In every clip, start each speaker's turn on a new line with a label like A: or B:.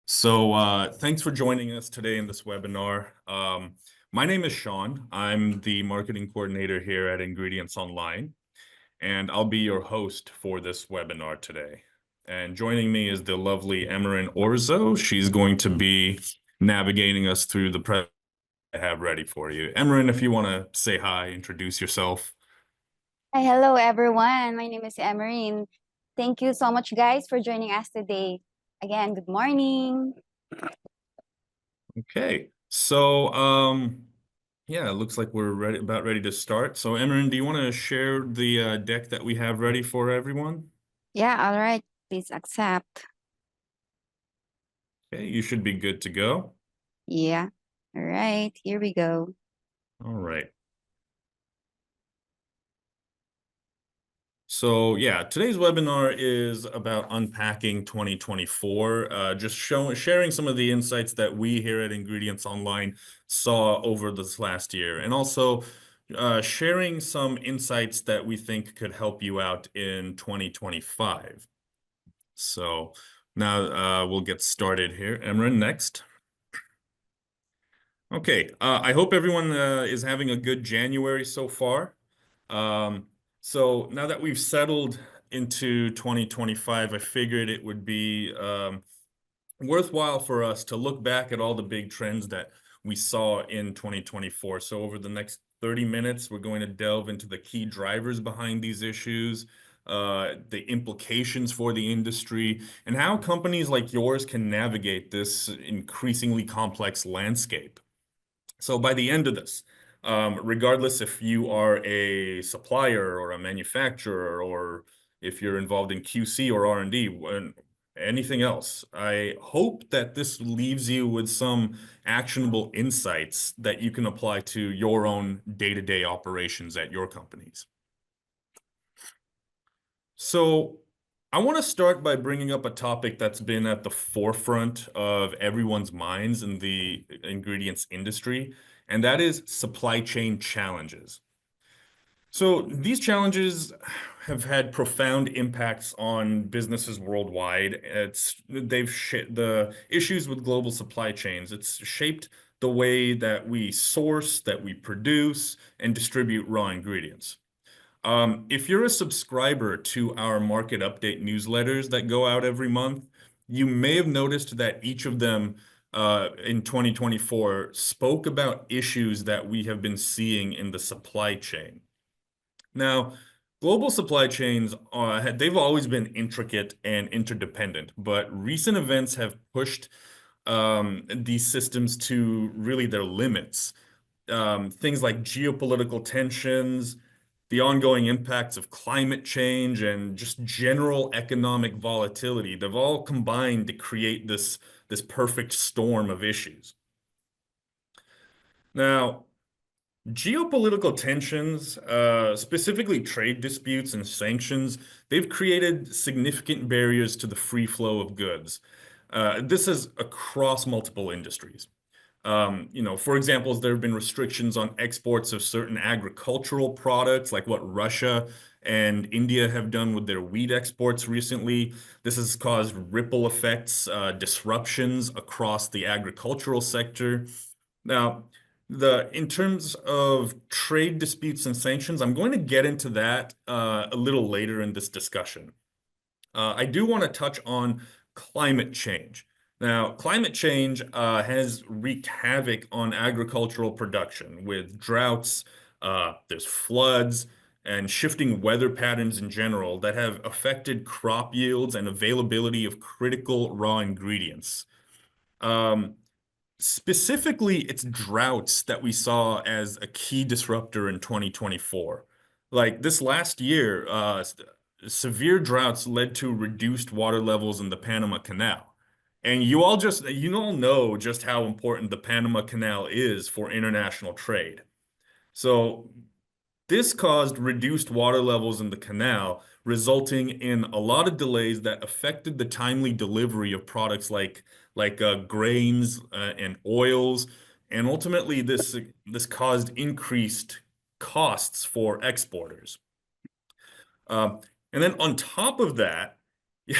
A: Thanks for joining us today in this webinar. My name is Sean. I'm the marketing coordinator here at Ingredients Online, and I'll be your host for this webinar today. And joining me is the lovely Emerin Orzo. She's going to be navigating us through the presentation I have ready for you. Emerin, if you want to say hi, introduce yourself.
B: Hi, hello everyone. My name is Emerine. Thank you so much, guys, for joining us today. Again, good morning.
A: Okay, yeah, it looks like we're about ready to start. So, Emerin, do you want to share the deck that we have ready for everyone?
B: Yeah, all right. Please accept.
A: Okay, you should be good to go.
B: Yeah. All right, here we go.
A: All right. So yeah, today's webinar is about unpacking 2024, just sharing some of the insights that we here at Ingredients Online saw over this last year, and also sharing some insights that we think could help you out in 2025. So now we'll get started here. Emran, next. Okay, I hope everyone is having a good January so far. So now that we've settled into 2025, I figured it would be worthwhile for us to look back at all the big trends that we saw in 2024. So over the next 30 minutes, we're going to delve into the key drivers behind these issues, the implications for the industry, and how companies like yours can navigate this increasingly complex landscape. So by the end of this, regardless if you are a supplier or a manufacturer or if you're involved in QC or R&D, anything else, I hope that this leaves you with some actionable insights that you can apply to your own day-to-day operations at your companies. So I want to start by bringing up a topic that's been at the forefront of everyone's minds in the ingredients industry, and that is supply chain challenges. So these challenges have had profound impacts on businesses worldwide. The issues with global supply chains. It's shaped the way that we source, that we produce, and distribute raw ingredients. If you're a subscriber to our market update newsletters that go out every month, you may have noticed that each of them in 2024 spoke about issues that we have been seeing in the supply chain. Now, global supply chains, they've always been intricate and interdependent, but recent events have pushed these systems to really their limits. Things like geopolitical tensions, the ongoing impacts of climate change, and just general economic volatility, they've all combined to create this perfect storm of issues. Now, geopolitical tensions, specifically trade disputes and sanctions, they've created significant barriers to the free flow of goods. This is across multiple industries. For example, there have been restrictions on exports of certain agricultural products, like what Russia and India have done with their wheat exports recently. This has caused ripple effects, disruptions across the agricultural sector. Now, in terms of trade disputes and sanctions, I'm going to get into that a little later in this discussion. I do want to touch on climate change. Now, climate change has wreaked havoc on agricultural production with droughts, there's floods, and shifting weather patterns in general that have affected crop yields and availability of critical raw ingredients. Um, Specifically, it's droughts that we saw as a key disruptor in 2024. Like this last year, severe droughts led to reduced water levels in the Panama Canal. And you all know just how important the Panama Canal is for international trade. So this caused reduced water levels in the canal, resulting in a lot of delays that affected the timely delivery of products like grains and oils, and ultimately this caused increased costs for exporters. And then on top of that,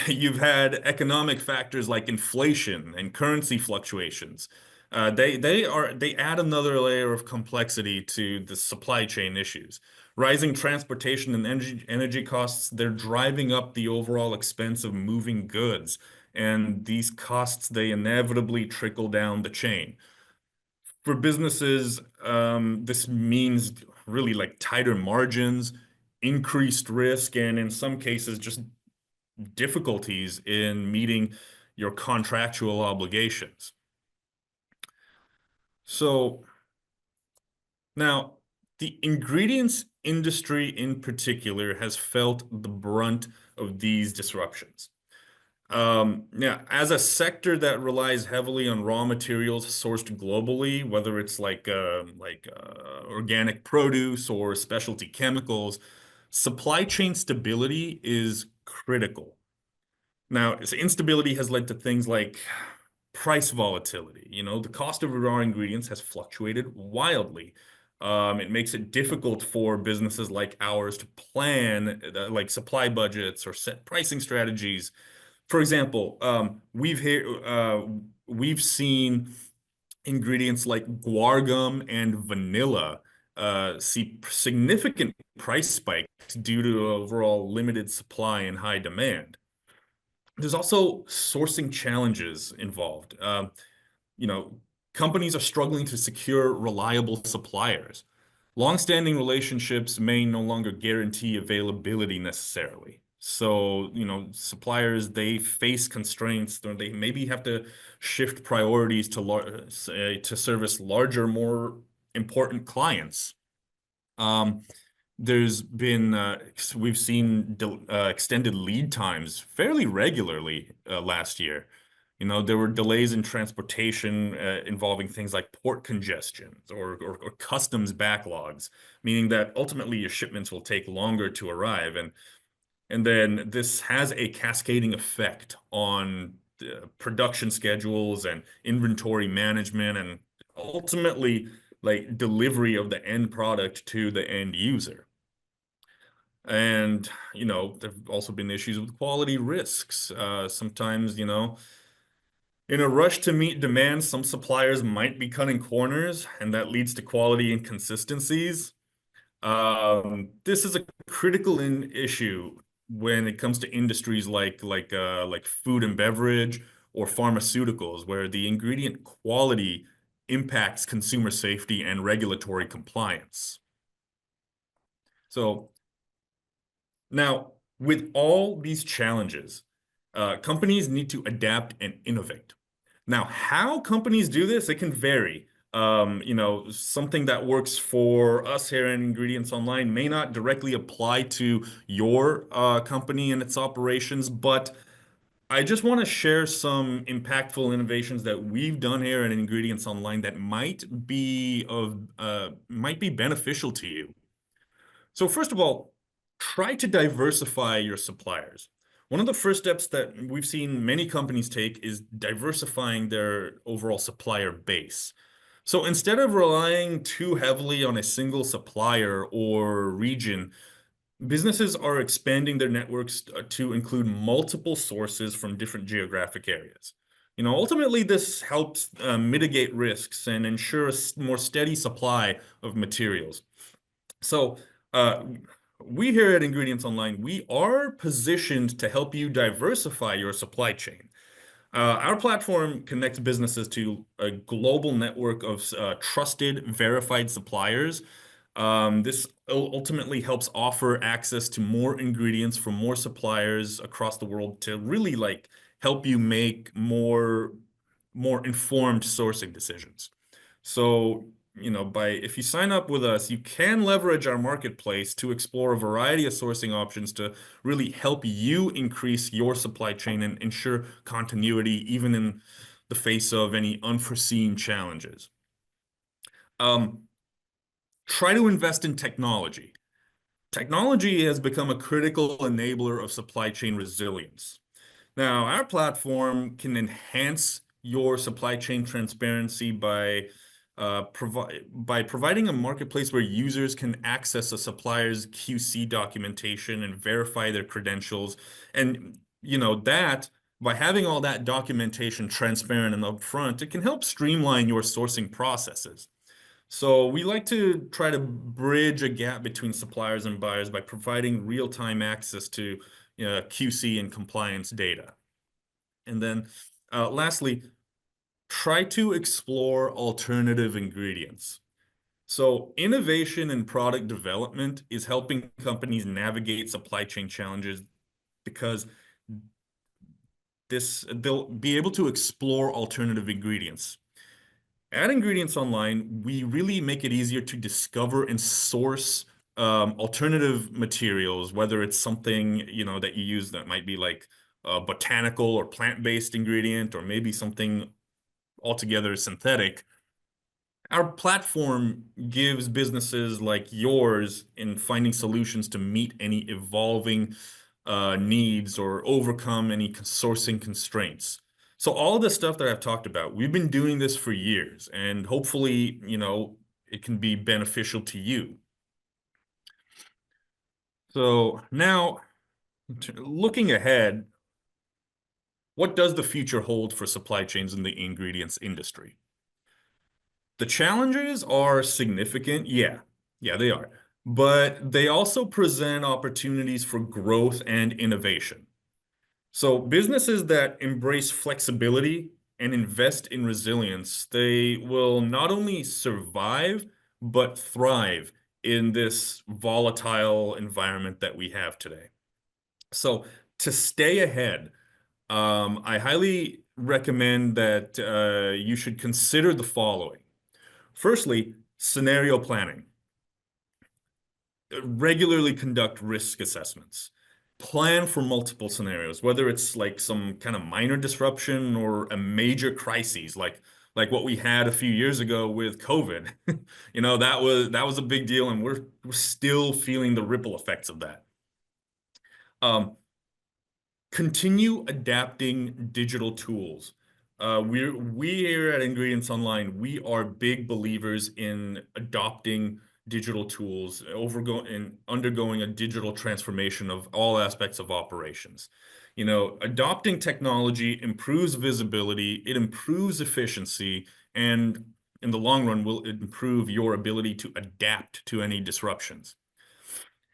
A: You've had economic factors like inflation and currency fluctuations. They add another layer of complexity to the supply chain issues. Rising transportation and energy costs, they're driving up the overall expense of moving goods. And these costs, they inevitably trickle down the chain. For businesses, this means really like tighter margins, increased risk, and in some cases, just difficulties in meeting your contractual obligations. So now, the ingredients industry in particular has felt the brunt of these disruptions. Yeah, as a sector that relies heavily on raw materials sourced globally, whether it's organic produce or specialty chemicals, supply chain stability is critical. Now, instability has led to things like price volatility. You know, the cost of raw ingredients has fluctuated wildly. It makes it difficult for businesses like ours to plan like supply budgets or set pricing strategies. For example, we've seen ingredients like guar gum and vanilla see significant price spikes due to overall limited supply and high demand. There's also sourcing challenges involved. You know, companies are struggling to secure reliable suppliers. Long-standing relationships may no longer guarantee availability necessarily. So, you know, suppliers, they face constraints, or they maybe have to shift priorities to service larger, more important clients. Um, there's been we've seen extended lead times fairly regularly last year. You know, there were delays in transportation involving things like port congestions or customs backlogs, meaning that ultimately your shipments will take longer to arrive. And then this has a cascading effect on production schedules and inventory management and ultimately like delivery of the end product to the end user. And, you know, there've also been issues with quality risks. Sometimes, you know, in a rush to meet demand, some suppliers might be cutting corners, and that leads to quality inconsistencies. This is a critical issue when it comes to industries like food and beverage or pharmaceuticals, where the ingredient quality impacts consumer safety and regulatory compliance. So now, with all these challenges, companies need to adapt and innovate. Now, how companies do this, it can vary. You know, something that works for us here at Ingredients Online may not directly apply to your company and its operations, but I just want to share some impactful innovations that we've done here at Ingredients Online that might be beneficial to you. So first of all, try to diversify your suppliers. One of the first steps that we've seen many companies take is diversifying their overall supplier base. So instead of relying too heavily on a single supplier or region, businesses are expanding their networks to include multiple sources from different geographic areas. You know, ultimately, this helps mitigate risks and ensure a more steady supply of materials. So, uh, we here at Ingredients Online, we are positioned to help you diversify your supply chain. Our platform connects businesses to a global network of trusted, verified suppliers. This ultimately helps offer access to more ingredients from more suppliers across the world to really like help you make more informed sourcing decisions. So, you know, by if you sign up with us, you can leverage our marketplace to explore a variety of sourcing options to really help you increase your supply chain and ensure continuity, even in the face of any unforeseen challenges. Um, Try to invest in technology. Technology has become a critical enabler of supply chain resilience. Now, our platform can enhance your supply chain transparency by providing a marketplace where users can access a supplier's QC documentation and verify their credentials. And that by having all that documentation transparent and upfront, it can help streamline your sourcing processes. So we like to try to bridge a gap between suppliers and buyers by providing real-time access to QC and compliance data. And then lastly, try to explore alternative ingredients. So innovation and product development is helping companies navigate supply chain challenges because they'll be able to explore alternative ingredients. At Ingredients Online, we really make it easier to discover and source alternative materials, whether it's something, that you use that might be like a botanical or plant-based ingredient, or maybe something altogether synthetic. Our platform gives businesses like yours in finding solutions to meet any evolving needs or overcome any sourcing constraints. So all the stuff that I've talked about, we've been doing this for years, and hopefully, it can be beneficial to you. So now, looking ahead, what does the future hold for supply chains in the ingredients industry? The challenges are significant. Yeah. Yeah, they are. But they also present opportunities for growth and innovation. So businesses that embrace flexibility and invest in resilience, they will not only survive, but thrive in this volatile environment that we have today. So to stay ahead, I highly recommend that you should consider the following. Firstly, scenario planning. Regularly conduct risk assessments. Plan for multiple scenarios, whether it's like some kind of minor disruption or a major crisis, like what we had a few years ago with COVID. That was a big deal, and we're still feeling the ripple effects of that. Continue adapting digital tools. We here at Ingredients Online, we are big believers in adopting digital tools, undergoing a digital transformation of all aspects of operations. Adopting technology improves visibility, it improves efficiency, and in the long run will improve your ability to adapt to any disruptions.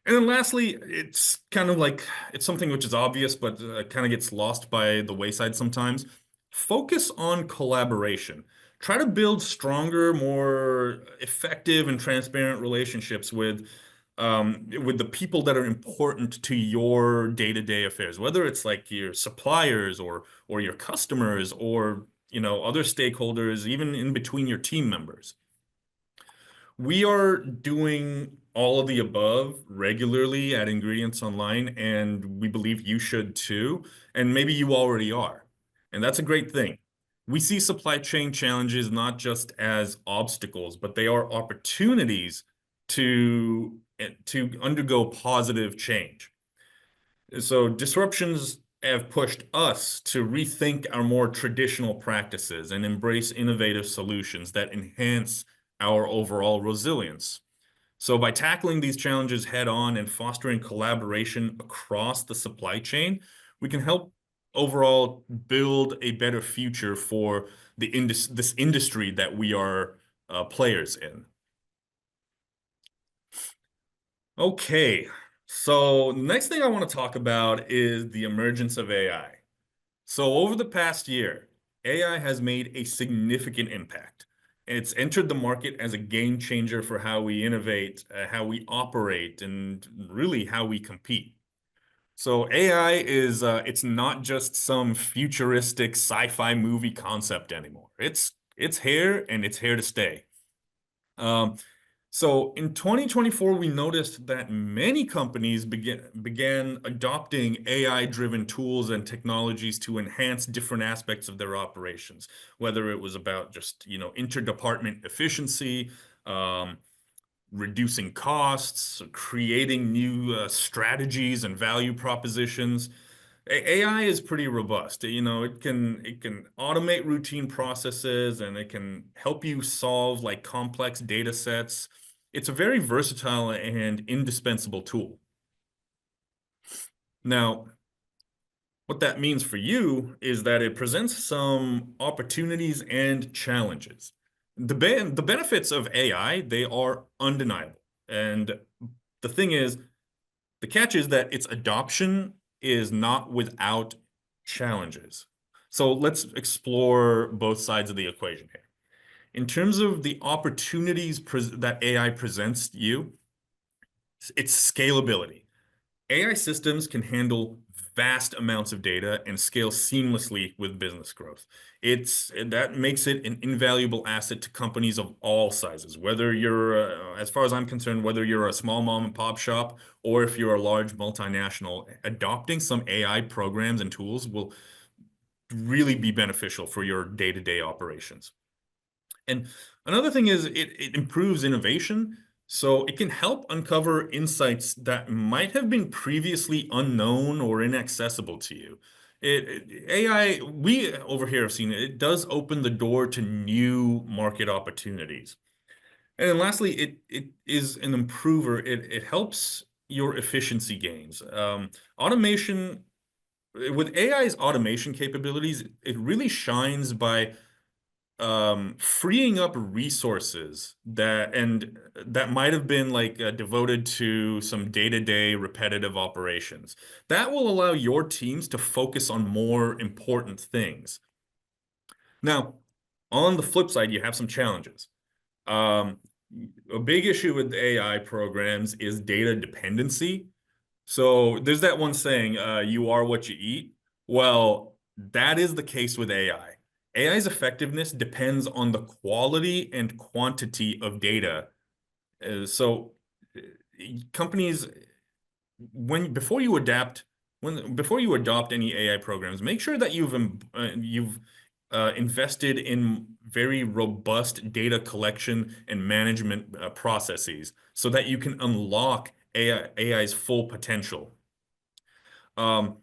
A: And then lastly, it's kind of like it's something which is obvious, but kind of gets lost by the wayside sometimes. Focus on collaboration. Try to build stronger, more effective and transparent relationships with the people that are important to your day-to-day affairs, whether it's like your suppliers or your customers or other stakeholders, even in between your team members. We are doing all of the above regularly at Ingredients Online, and we believe you should too. And maybe you already are. And that's a great thing. We see supply chain challenges not just as obstacles, but they are opportunities to undergo positive change. So disruptions have pushed us to rethink our more traditional practices and embrace innovative solutions that enhance our overall resilience. So by tackling these challenges head on and fostering collaboration across the supply chain, we can help overall build a better future for this industry that we are players in. Okay, so next thing I want to talk about is the emergence of AI. So over the past year, AI has made a significant impact. It's entered the market as a game changer for how we innovate, how we operate, and really how we compete. So AI it's not just some futuristic sci-fi movie concept anymore. It's here and it's here to stay. Um, so in 2024, we noticed that many companies began adopting AI-driven tools and technologies to enhance different aspects of their operations, whether it was about just, interdepartment efficiency, um, reducing costs, creating new strategies and value propositions. AI is pretty robust. It can automate routine processes and it can help you solve like complex data sets. It's a very versatile and indispensable tool. Now, What that means for you is that it presents some opportunities and challenges. The benefits of AI, they are undeniable. And the thing is, the catch is that its adoption is not without challenges. So let's explore both sides of the equation here. In terms of the opportunities that AI presents you, it's scalability. AI systems can handle vast amounts of data and scale seamlessly with business growth. That makes it an invaluable asset to companies of all sizes, whether you're, as far as I'm concerned, whether you're a small mom and pop shop or if you're a large multinational, adopting some AI programs and tools will really be beneficial for your day-to-day operations. And another thing is it improves innovation. So it can help uncover insights that might have been previously unknown or inaccessible to you. AI, we over here have seen it, it does open the door to new market opportunities. And then lastly, it is an improver. It helps your efficiency gains. Automation, with AI's automation capabilities, it really shines by freeing up resources that might have been like devoted to some day-to-day repetitive operations. That will allow your teams to focus on more important things. Now, on the flip side, you have some challenges. Um, a big issue with AI programs is data dependency. So there's that one saying, you are what you eat. Well, that is the case with AI. AI's effectiveness depends on the quality and quantity of data. So companies, when before you adapt, when before you adopt any AI programs, make sure that you've invested in very robust data collection and management processes so that you can unlock AI's full potential. Um,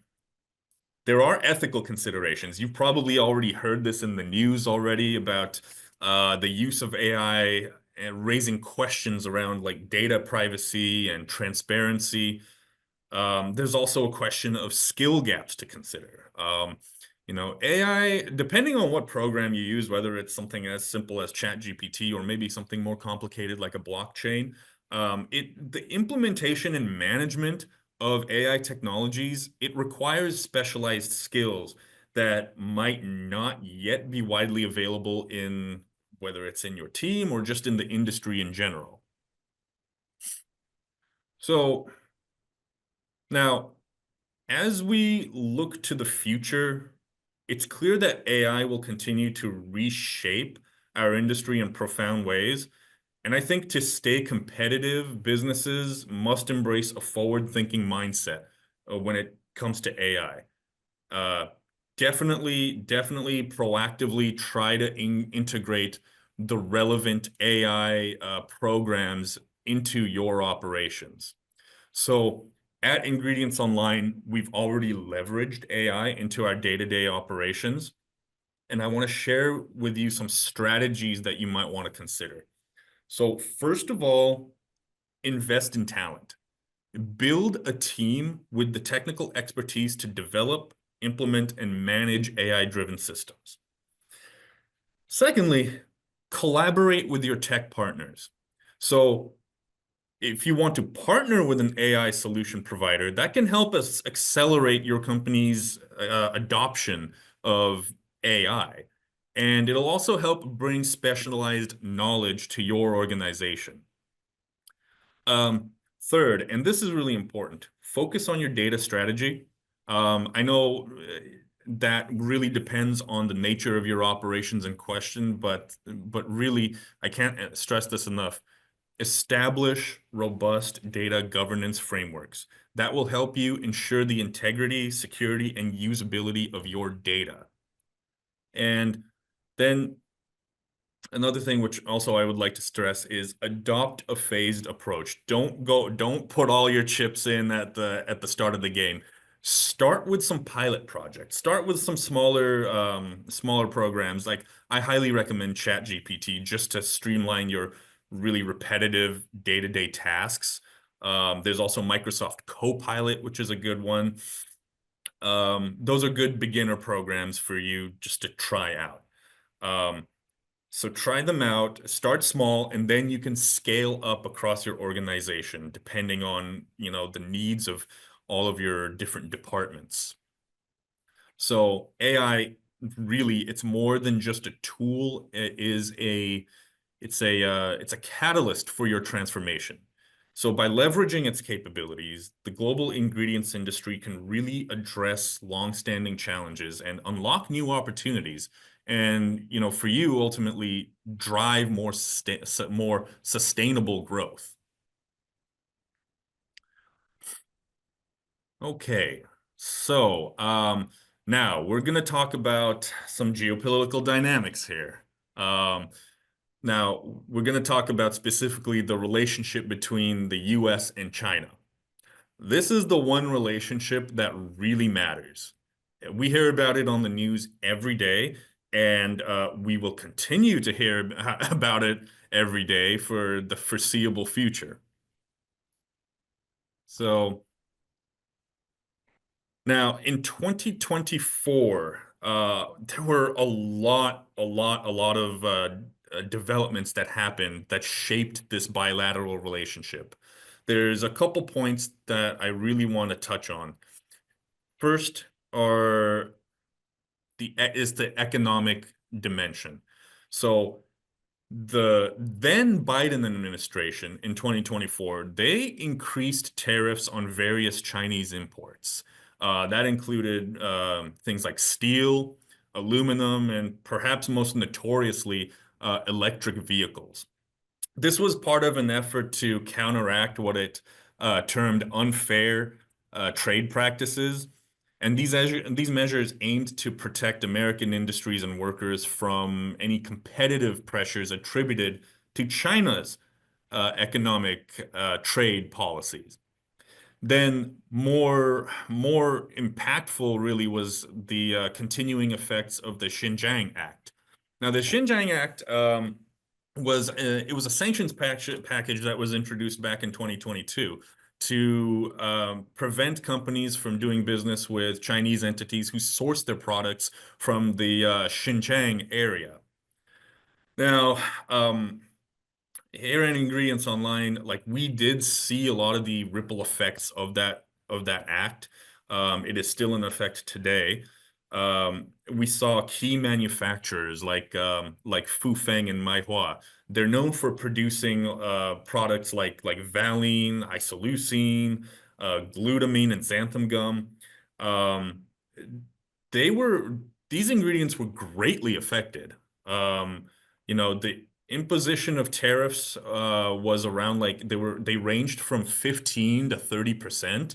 A: there are ethical considerations. You've probably already heard this in the news already about the use of AI and raising questions around like data privacy and transparency. There's also a question of skill gaps to consider. AI, depending on what program you use, whether it's something as simple as ChatGPT or maybe something more complicated like a blockchain, the implementation and management of AI technologies, it requires specialized skills that might not yet be widely available in whether it's in your team or just in the industry in general. So now, as we look to the future, it's clear that AI will continue to reshape our industry in profound ways. And I think to stay competitive, businesses must embrace a forward-thinking mindset when it comes to AI. Uh, definitely proactively try to integrate the relevant AI programs into your operations. So at Ingredients Online, we've already leveraged AI into our day-to-day operations. And I want to share with you some strategies that you might want to consider. So first of all, invest in talent. Build a team with the technical expertise to develop, implement, and manage AI-driven systems. Secondly, collaborate with your tech partners. So if you want to partner with an AI solution provider, that can help us accelerate your company's adoption of AI. And it'll also help bring specialized knowledge to your organization. Third, and this is really important, focus on your data strategy. I know that really depends on the nature of your operations in question, but really, I can't stress this enough. Establish robust data governance frameworks that will help you ensure the integrity, security, and usability of your data. And then another thing which also I would like to stress is adopt a phased approach. Don't put all your chips in at the start of the game. Start with some pilot projects. Start with some smaller programs. Like I highly recommend ChatGPT just to streamline your really repetitive day-to-day tasks. There's also Microsoft Copilot, which is a good one. Those are good beginner programs for you just to try out. Um, so try them out, start small, and then you can scale up across your organization depending on, the needs of all of your different departments. So AI really, it's more than just a tool. It's a catalyst for your transformation. So by leveraging its capabilities, the global ingredients industry can really address long-standing challenges and unlock new opportunities. And, for you, ultimately drive more sustainable growth. Okay, so now we're going to talk about some geopolitical dynamics here. Um, Now, we're going to talk about specifically the relationship between the US and China. This is the one relationship that really matters. We hear about it on the news every day, and we will continue to hear about it every day for the foreseeable future. So, now in 2024, there were a lot of developments that happened that shaped this bilateral relationship. There's a couple points that I really want to touch on. First are is the economic dimension. So the then Biden administration in 2024, they increased tariffs on various Chinese imports. That included things like steel, aluminum, and perhaps most notoriously, electric vehicles. This was part of an effort to counteract what it termed unfair trade practices. And these measures aimed to protect American industries and workers from any competitive pressures attributed to China's economic trade policies. Then more impactful really was the continuing effects of the Xinjiang Act. Now, the Xinjiang Act it was a sanctions package that was introduced back in 2022 to prevent companies from doing business with Chinese entities who source their products from the Xinjiang area. Now, here in Ingredients Online, like we did see a lot of the ripple effects of that act. It is still in effect today. We saw key manufacturers like Fufeng and Maihua. They're known for producing products like Valine, isoleucine, glutamine, and xanthan gum. Um, they were these ingredients were greatly affected. The imposition of tariffs was around like they ranged from 15 to 30%,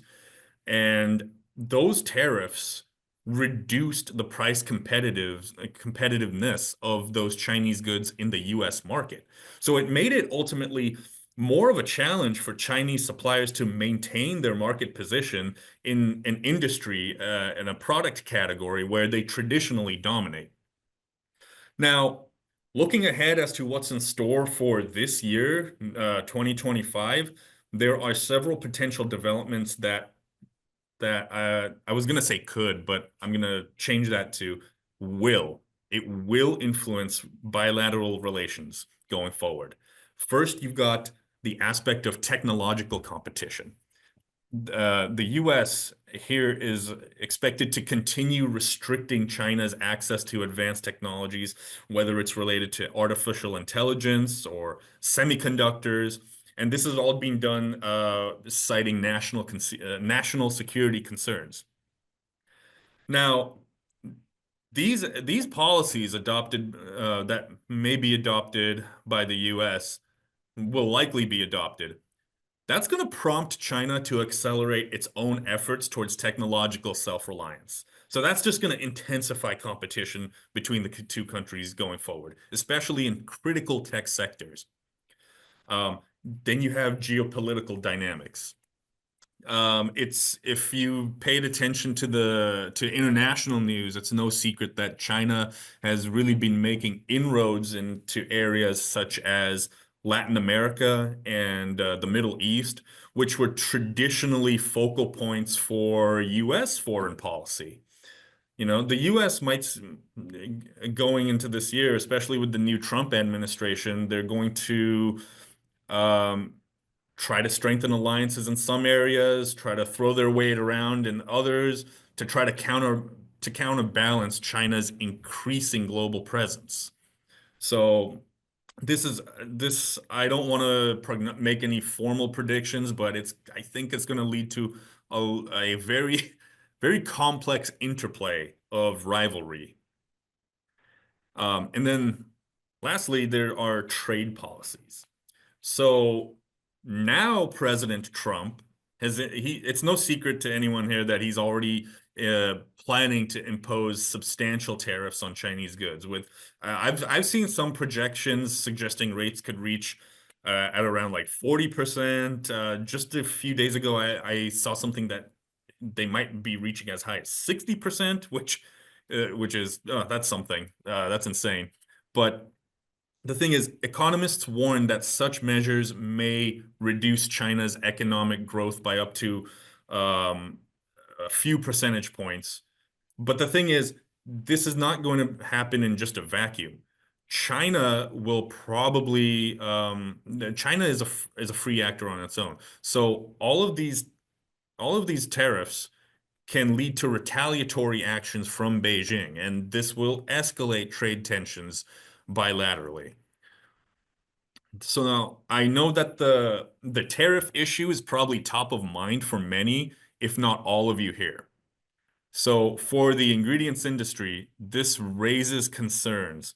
A: and those tariffs reduced the competitiveness of those Chinese goods in the US market. So it made it ultimately more of a challenge for Chinese suppliers to maintain their market position in an industry in a product category where they traditionally dominate. Now, looking ahead as to what's in store for this year, 2025, there are several potential developments that I was gonna say could, but I'm gonna change that to will. It will influence bilateral relations going forward. First, you've got the aspect of technological competition. The US here is expected to continue restricting China's access to advanced technologies, whether it's related to artificial intelligence or semiconductors. And this is all being done citing national security concerns. Now, these policies adopted that may be adopted by the US will likely be adopted. That's going to prompt China to accelerate its own efforts towards technological self-reliance. So that's just going to intensify competition between the two countries going forward, especially in critical tech sectors. Then you have geopolitical dynamics. It's if you paid attention to international news, it's no secret that China has really been making inroads into areas such as Latin America, and the Middle East, which were traditionally focal points for U.S. foreign policy. The U.S. going into this year, especially with the new Trump administration, they're going to um, try to strengthen alliances in some areas, try to throw their weight around in others to try to counterbalance China's increasing global presence. So this I don't want to make any formal predictions, but I think it's going to lead to a very very complex interplay of rivalry. And then lastly, there are trade policies. So now President Trump it's no secret to anyone here that he's already planning to impose substantial tariffs on Chinese goods. I've seen some projections suggesting rates could reach at around like 40%. Just a few days ago, I saw something that they might be reaching as high as 60%, which is that's something. That's insane. But the thing is, economists warn that such measures may reduce China's economic growth by up to um, a few percentage points. But the thing is, this is not going to happen in just a vacuum. China will probably China is a free actor on its own. So all of these tariffs can lead to retaliatory actions from Beijing, and this will escalate trade tensions bilaterally. So now I know that the tariff issue is probably top of mind for many, if not all of you here. So for the ingredients industry, this raises concerns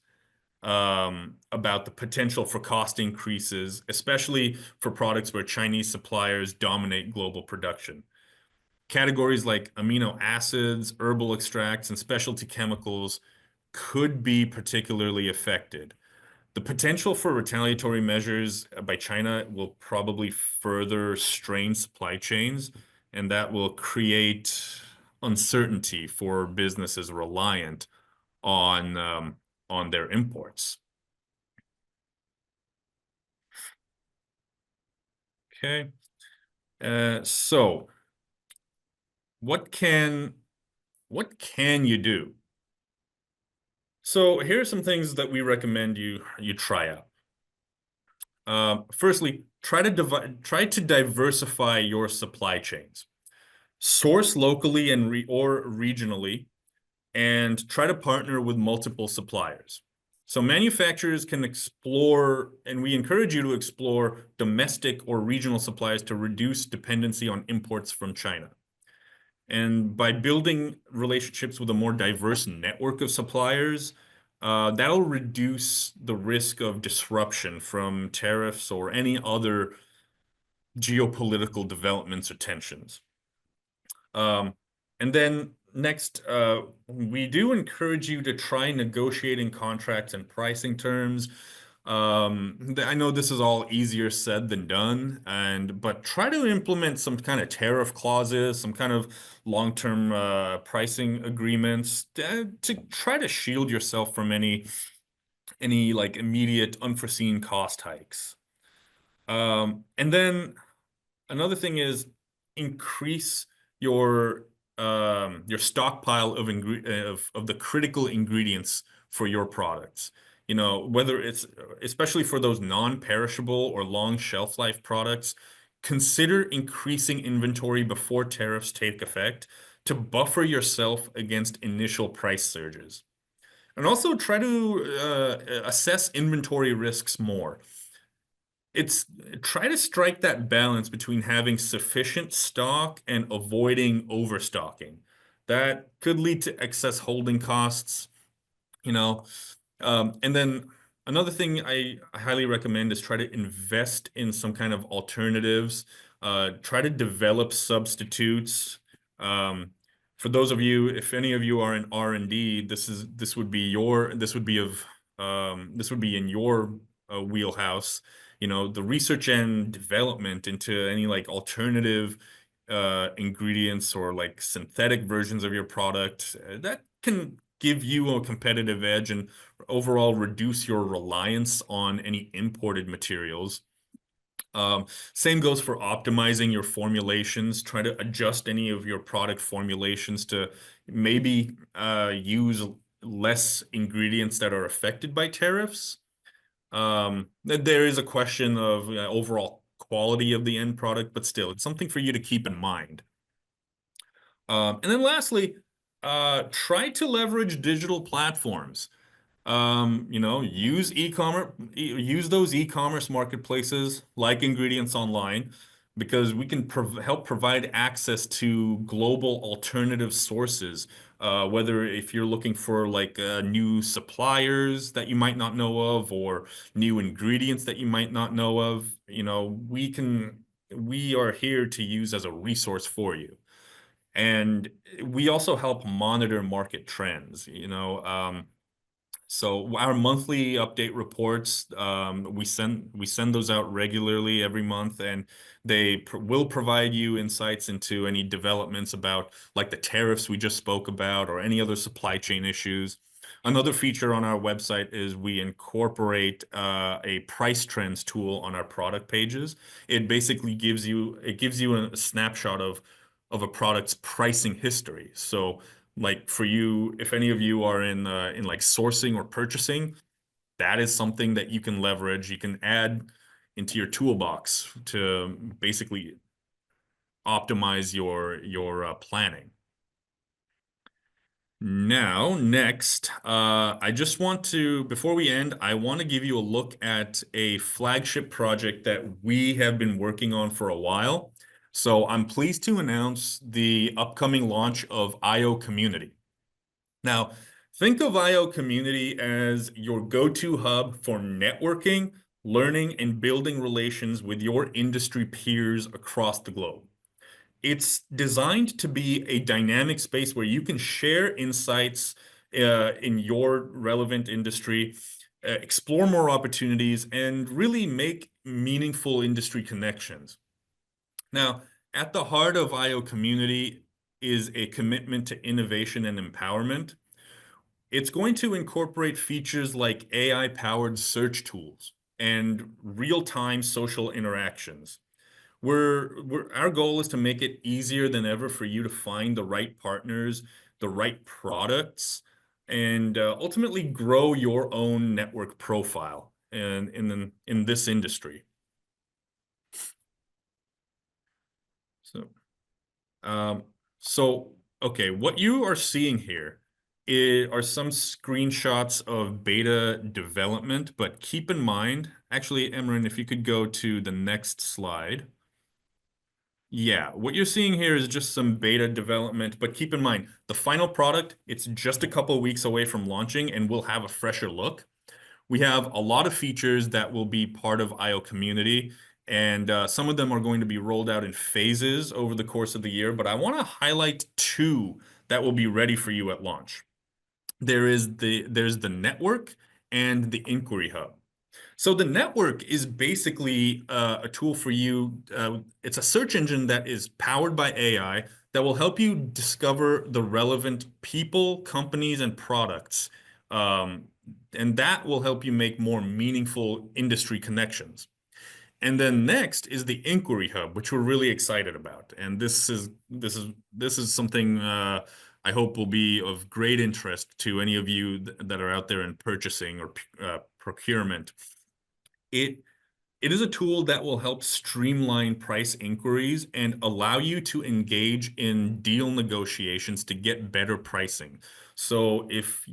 A: about the potential for cost increases, especially for products where Chinese suppliers dominate global production. Categories like amino acids, herbal extracts, and specialty chemicals could be particularly affected. The potential for retaliatory measures by China will probably further strain supply chains, and that will create uncertainty for businesses reliant on their imports. Okay. So what can what can you do? So here are some things that we recommend you try out. Firstly, try to diversify your supply chains. Source locally or regionally, and try to partner with multiple suppliers. So manufacturers can explore, and we encourage you to explore domestic or regional suppliers to reduce dependency on imports from China. And by building relationships with a more diverse network of suppliers, that'll reduce the risk of disruption from tariffs or any other geopolitical developments or tensions. Um, and then next, we do encourage you to try negotiating contracts and pricing terms. I know this is all easier said than done, but try to implement some kind of tariff clauses, some kind of long-term pricing agreements to try to shield yourself from any like immediate unforeseen cost hikes. And then another thing is increase your your stockpile of the critical ingredients for your products. Whether it's especially for those non-perishable or long shelf life products, consider increasing inventory before tariffs take effect to buffer yourself against initial price surges. And also try to assess inventory risks more. It's Try to strike that balance between having sufficient stock and avoiding overstocking. That could lead to excess holding costs, you know. And then another thing I highly recommend is try to invest in some kind of alternatives. Try to develop substitutes. Um, for those of you, if any of you are in R&D, this would be in your wheelhouse. The research and development into any like alternative ingredients or like synthetic versions of your product that can give you a competitive edge and overall reduce your reliance on any imported materials. Same goes for optimizing your formulations. Try to adjust any of your product formulations to maybe use less ingredients that are affected by tariffs. There is a question of overall quality of the end product, but still, it's something for you to keep in mind. And then lastly, try to leverage digital platforms. Use use those e-commerce marketplaces like Ingredients Online because we can help provide access to global alternative sources. Whether if you're looking for like new suppliers that you might not know of or new ingredients that you might not know of, we are here to use as a resource for you. And we also help monitor market trends, so our monthly update reports, we send those out regularly every month, and will provide you insights into any developments about like the tariffs we just spoke about or any other supply chain issues. Another feature on our website is we incorporate a price trends tool on our product pages. It gives you a snapshot of a product's pricing history. So like for you, if any of you are in like sourcing or purchasing, that is something that you can leverage. You can add into your toolbox to basically optimize your planning. Now, next, I just want to, before we end, I want to give you a look at a flagship project that we have been working on for a while. So I'm pleased to announce the upcoming launch of IO Community. Now, think of IO Community as your go-to hub for networking, learning, and building relations with your industry peers across the globe. It's designed to be a dynamic space where you can share insights in your relevant industry, explore more opportunities, and really make meaningful industry connections. Now, at the heart of IO Community is a commitment to innovation and empowerment. It's going to incorporate features like AI-powered search tools and real-time social interactions. Our goal is to make it easier than ever for you to find the right partners, the right products, and ultimately grow your own network profile in this industry. So, um, so okay, what you are seeing here are some screenshots of beta development, but keep in mind, actually, Emran, if you could go to the next slide. Yeah, what you're seeing here is just some beta development, but keep in mind, the final product, it's just a couple weeks away from launching and we'll have a fresher look. We have a lot of features that will be part of IO Community, and some of them are going to be rolled out in phases over the course of the year, but I want to highlight two that will be ready for you at launch. There's the network and the inquiry hub. So the network is basically a tool for you. It's a search engine that is powered by AI that will help you discover the relevant people, companies, and products. Um, and that will help you make more meaningful industry connections. And then next is the inquiry hub, which we're really excited about. And this is something I hope will be of great interest to any of you that are out there in purchasing or procurement. It it is a tool that will help streamline price inquiries and allow you to engage in deal negotiations to get better pricing. So if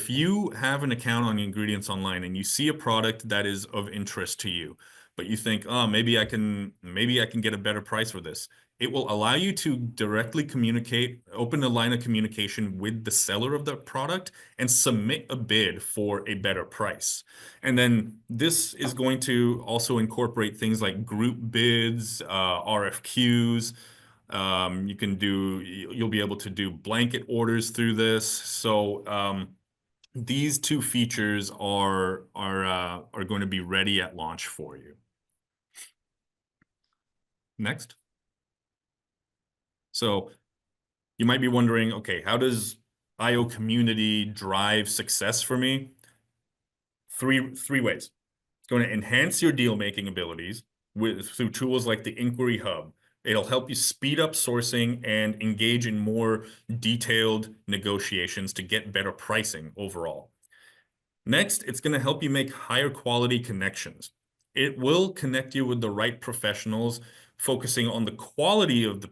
A: you have an account on Ingredients Online and you see a product that is of interest to you, but you think, oh, maybe I can get a better price for this. It will allow you to directly communicate, open a line of communication with the seller of the product and submit a bid for a better price. And then this is going to also incorporate things like group bids, RFQs. You'll be able to do blanket orders through this. So these two features are going to be ready at launch for you. Next. So you might be wondering, okay, how does IO community drive success for me? Three ways. It's going to enhance your deal making abilities through tools like the Inquiry Hub. It'll help you speed up sourcing and engage in more detailed negotiations to get better pricing overall. Next, it's going to help you make higher quality connections. It will connect you with the right professionals, focusing on the quality of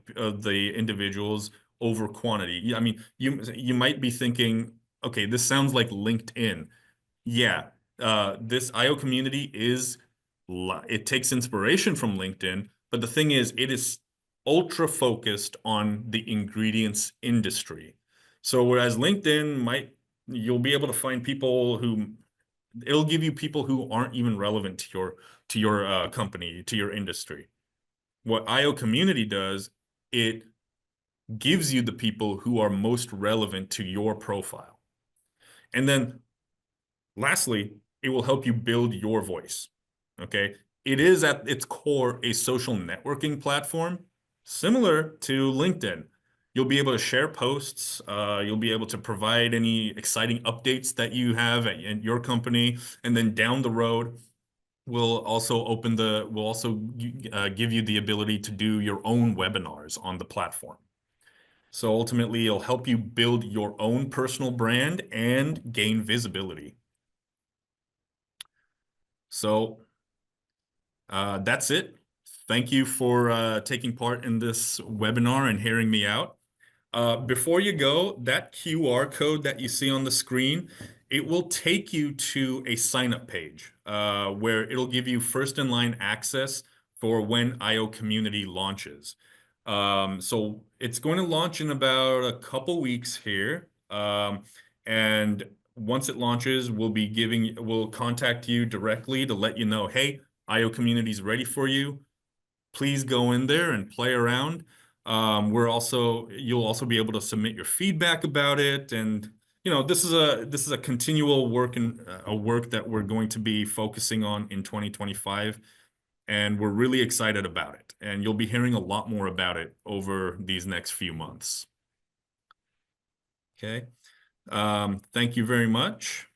A: the individuals over quantity. I mean, you might be thinking, okay, this sounds like LinkedIn. Yeah, this IO community it takes inspiration from LinkedIn, but the thing is, it is ultra focused on the ingredients industry. So whereas LinkedIn you'll be able to find people who it'll give you people who aren't even relevant to your company, to your industry. What IO community does, it gives you the people who are most relevant to your profile. And then lastly, it will help you build your voice. Okay. It is at its core a social networking platform similar to LinkedIn. You'll be able to share posts. You'll be able to provide any exciting updates that you have at your company. And then down the road, we'll also give you the ability to do your own webinars on the platform. So ultimately, it'll help you build your own personal brand and gain visibility. So that's it. Thank you for taking part in this webinar and hearing me out. Before you go, that QR code that you see on the screen, it will take you to a sign-up page where it'll give you first in line access for when IO Community launches. So it's going to launch in about a couple weeks here. And once it launches, we'll contact you directly to let you know, hey, IO Community is ready for you. Please go in there and play around. You'll also be able to submit your feedback about it. And, this is a continual work and a work that we're going to be focusing on in 2025. And we're really excited about it. And you'll be hearing a lot more about it over these next few months. Okay. Thank you very much.